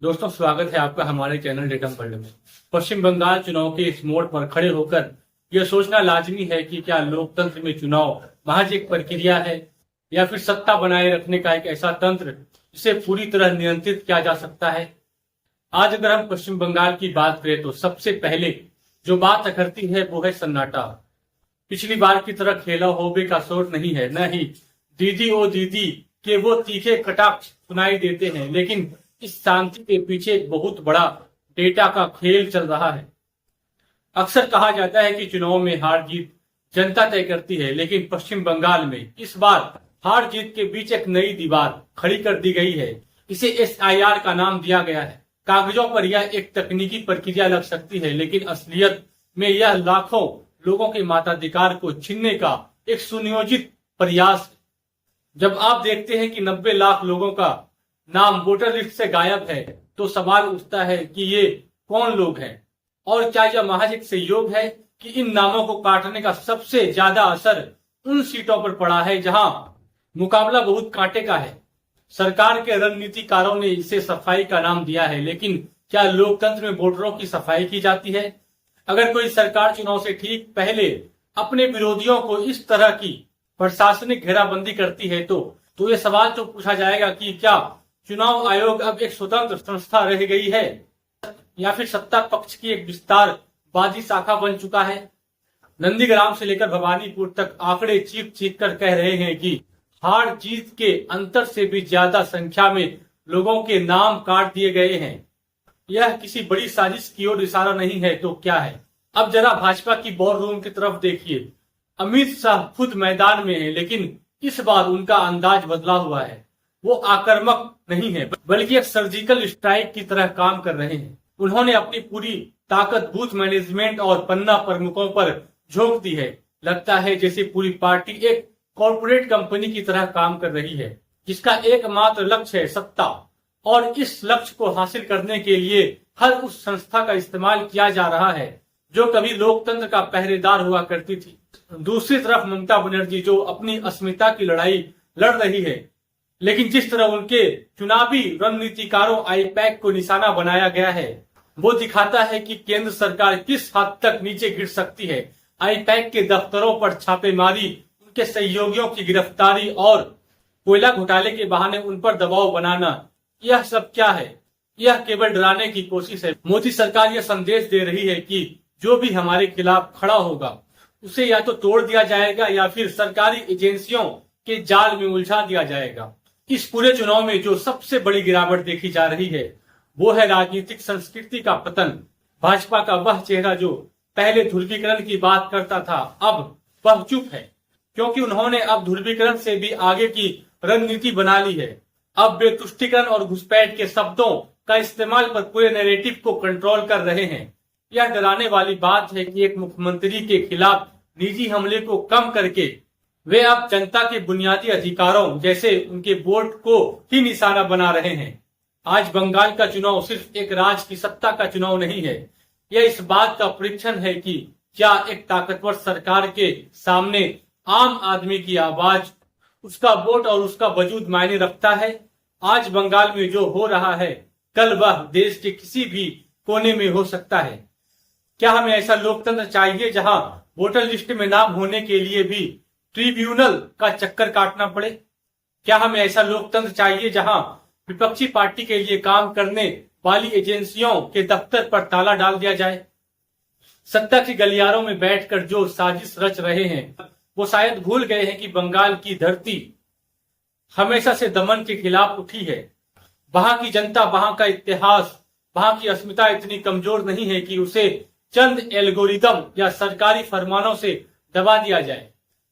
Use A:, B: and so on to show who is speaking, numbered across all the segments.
A: दोस्तों, स्वागत है आपका हमारे चैनल डेटम वर्ल्ड में। पश्चिम बंगाल चुनाव के इस मोड़ पर खड़े होकर यह सोचना लाजमी है कि क्या लोकतंत्र में चुनाव महज एक प्रक्रिया है या फिर सत्ता बनाए रखने का एक ऐसा तंत्र जिसे पूरी तरह नियंत्रित किया जा सकता है। आज अगर हम पश्चिम बंगाल की बात करें तो सबसे पहले जो बात अखरती है वो है सन्नाटा। पिछली बार की तरह खेला होबे का शोर नहीं है, न ही दीदी ओ दीदी के वो तीखे कटाक्ष सुनाई देते हैं, लेकिन इस शांति के पीछे एक बहुत बड़ा डेटा का खेल चल रहा है। अक्सर कहा जाता है कि चुनाव में हार जीत जनता तय करती है, लेकिन पश्चिम बंगाल में इस बार हार जीत के बीच एक नई दीवार खड़ी कर दी गई है। इसे SIR का नाम दिया गया है। कागजों पर यह एक तकनीकी प्रक्रिया लग सकती है, लेकिन असलियत में यह लाखों लोगों के मताधिकार को छीनने का एक सुनियोजित प्रयास। जब आप देखते हैं कि 90 लाख लोगों का नाम वोटर लिस्ट से गायब है, तो सवाल उठता है कि ये कौन लोग हैं और क्या यह महज एक संयोग है कि इन नामों को काटने का सबसे ज्यादा असर उन सीटों पर पड़ा है जहां मुकाबला बहुत कांटे का है। सरकार के रणनीतिकारों ने इसे सफाई का नाम दिया है, लेकिन क्या लोकतंत्र में वोटरों की सफाई की जाती है? अगर कोई सरकार चुनाव से ठीक पहले अपने विरोधियों को इस तरह की प्रशासनिक घेराबंदी करती है तो ये सवाल तो पूछा जाएगा कि क्या चुनाव आयोग अब एक स्वतंत्र संस्था रह गई है या फिर सत्ता पक्ष की एक विस्तारवादी शाखा बन चुका है। नंदीग्राम से लेकर भवानीपुर तक आंकड़े चीख चीख कर कह रहे हैं कि हार जीत के अंतर से भी ज्यादा संख्या में लोगों के नाम काट दिए गए हैं। यह किसी बड़ी साजिश की ओर इशारा नहीं है तो क्या है? अब जरा भाजपा की वॉर रूम की तरफ देखिए। अमित शाह खुद मैदान में है, लेकिन इस बार उनका अंदाज बदला हुआ है। वो आक्रामक नहीं है, बल्कि एक सर्जिकल स्ट्राइक की तरह काम कर रहे हैं। उन्होंने अपनी पूरी ताकत बूथ मैनेजमेंट और पन्ना प्रमुखों पर झोंक दी है। लगता है जैसे पूरी पार्टी एक कॉर्पोरेट कंपनी की तरह काम कर रही है, जिसका एकमात्र लक्ष्य है सत्ता, और इस लक्ष्य को हासिल करने के लिए हर उस संस्था का इस्तेमाल किया जा रहा है जो कभी लोकतंत्र का पहरेदार हुआ करती थी। दूसरी तरफ ममता बनर्जी जो अपनी अस्मिता की लड़ाई लड़ रही है, लेकिन जिस तरह उनके चुनावी रणनीतिकारों आईपैक को निशाना बनाया गया है, वो दिखाता है कि केंद्र सरकार किस हद तक नीचे गिर सकती है। आईपैक के दफ्तरों पर छापेमारी, उनके सहयोगियों की गिरफ्तारी और कोयला घोटाले के बहाने उन पर दबाव बनाना, यह सब क्या है? यह केवल डराने की कोशिश है। मोदी सरकार यह संदेश दे रही है कि जो भी हमारे खिलाफ खड़ा होगा उसे या तो तोड़ दिया जाएगा या फिर सरकारी एजेंसियों के जाल में उलझा दिया जाएगा। इस पूरे चुनाव में जो सबसे बड़ी गिरावट देखी जा रही है वो है राजनीतिक संस्कृति का पतन। भाजपा का वह चेहरा जो पहले ध्रुवीकरण की बात करता था, अब वह चुप है, क्योंकि उन्होंने अब ध्रुवीकरण से भी आगे की रणनीति बना ली है। अब वे तुष्टीकरण और घुसपैठ के शब्दों का इस्तेमाल पर पूरे नैरेटिव को कंट्रोल कर रहे हैं। यह डराने वाली बात है कि एक मुख्यमंत्री के खिलाफ निजी हमले को कम करके वे अब जनता के बुनियादी अधिकारों जैसे उनके वोट को ही निशाना बना रहे हैं। आज बंगाल का चुनाव सिर्फ एक राज की सत्ता का चुनाव नहीं है, यह इस बात का परीक्षण है कि क्या एक ताकतवर सरकार के सामने आम आदमी की आवाज, उसका वोट और उसका वजूद मायने रखता है। आज बंगाल में जो हो रहा है, कल वह देश के किसी भी कोने में हो सकता है। क्या हमें ऐसा लोकतंत्र चाहिए जहां वोटर लिस्ट में नाम होने के लिए भी ट्रिब्यूनल का चक्कर काटना पड़े? क्या हमें ऐसा लोकतंत्र चाहिए जहां विपक्षी पार्टी के लिए काम करने वाली एजेंसियों के दफ्तर पर ताला डाल दिया जाए? सत्ता के गलियारों में बैठकर जो साजिश रच रहे हैं वो शायद भूल गए हैं कि बंगाल की धरती हमेशा से दमन के खिलाफ उठी है। वहां की जनता, वहां का इतिहास, वहां की अस्मिता इतनी कमजोर नहीं है कि उसे चंद एल्गोरिदम या सरकारी फरमानों से दबा दिया जाए।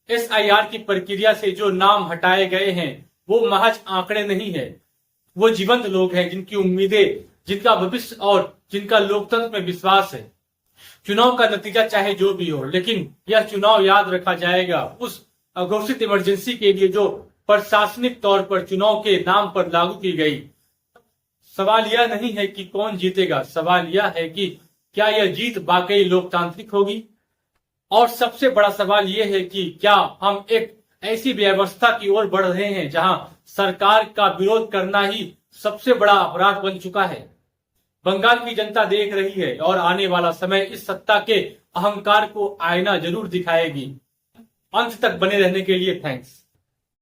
A: SIR की प्रक्रिया से जो नाम हटाए गए हैं वो महज आंकड़े नहीं है, वो जीवंत लोग हैं जिनकी उम्मीदें, जिनका भविष्य और जिनका लोकतंत्र में विश्वास है। चुनाव का नतीजा चाहे जो भी हो, लेकिन यह चुनाव याद रखा जाएगा उस अघोषित इमरजेंसी के लिए जो प्रशासनिक तौर पर चुनाव के नाम पर लागू की गई। सवाल यह नहीं है कि कौन जीतेगा, सवाल यह है कि क्या यह जीत वाकई लोकतांत्रिक होगी। और सबसे बड़ा सवाल यह है कि क्या हम एक ऐसी व्यवस्था की ओर बढ़ रहे हैं जहां सरकार का विरोध करना ही सबसे बड़ा अपराध बन चुका है। बंगाल की जनता देख रही है और आने वाला समय इस सत्ता के अहंकार को आईना जरूर दिखाएगी। अंत तक बने रहने के लिए थैंक्स।